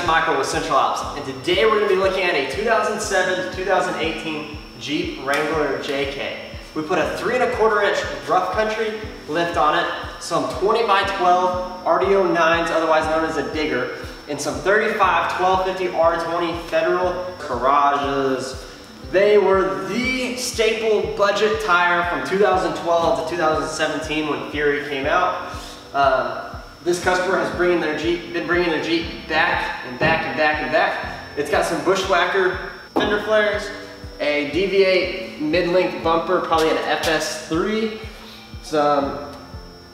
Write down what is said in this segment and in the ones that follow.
Michael with Central Alps, and today we're going to be looking at a 2007 to 2018 Jeep Wrangler JK. We put a 3 1/4 inch rough country lift on it, some 20 by 12 RDO 9s, otherwise known as a digger, and some 35 1250 R20 Federal Couragias. They were the staple budget tire from 2012 to 2017 when Fury came out. This customer has been bringing their Jeep back and back and back and back. It's got some BUSHWHACKER fender flares, a DV8 mid-length bumper, probably an FS3, some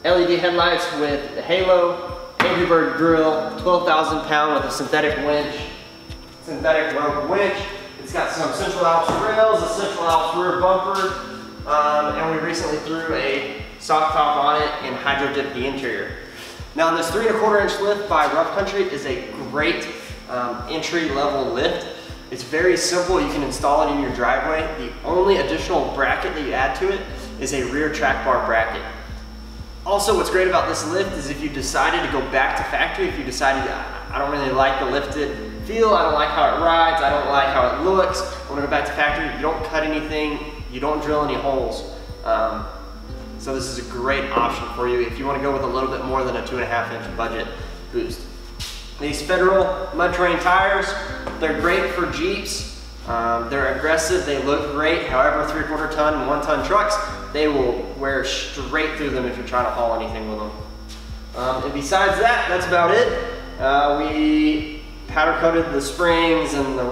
LED headlights with a halo, Angry Bird grill, 12,000 pound with a synthetic rope winch. It's got some Central Alps rails, a Central Alps rear bumper, and we recently threw a soft top on it and hydro dipped the interior. Now this 3 1/4 inch lift by Rough Country is a great entry level lift. It's very simple, you can install it in your driveway. The only additional bracket that you add to it is a rear track bar bracket. Also, what's great about this lift is if you decided to go back to factory, if you decided, I don't really like the lifted feel, I don't like how it rides, I don't like how it looks, I want to go back to factory, you don't cut anything, you don't drill any holes. So this is a great option for you if you want to go with a little bit more than a 2 1/2 inch budget boost. These Federal mud terrain tires, they're great for Jeeps. They're aggressive, they look great. However, 3 1/4 ton and 1 ton trucks, they will wear straight through them if you're trying to haul anything with them. And besides that, that's about it. We powder coated the springs and the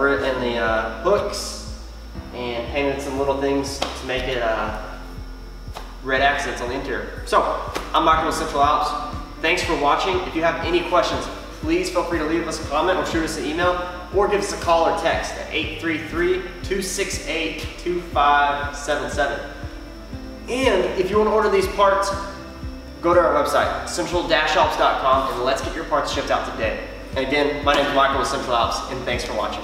hooks and painted some little things to make it red accents on the interior. So, I'm Michael with Central Alps. Thanks for watching. If you have any questions, please feel free to leave us a comment or shoot us an email or give us a call or text at 833-268-2577. And if you want to order these parts, go to our website, central-alps.com, and let's get your parts shipped out today. And again, my name is Michael with Central Alps, and thanks for watching.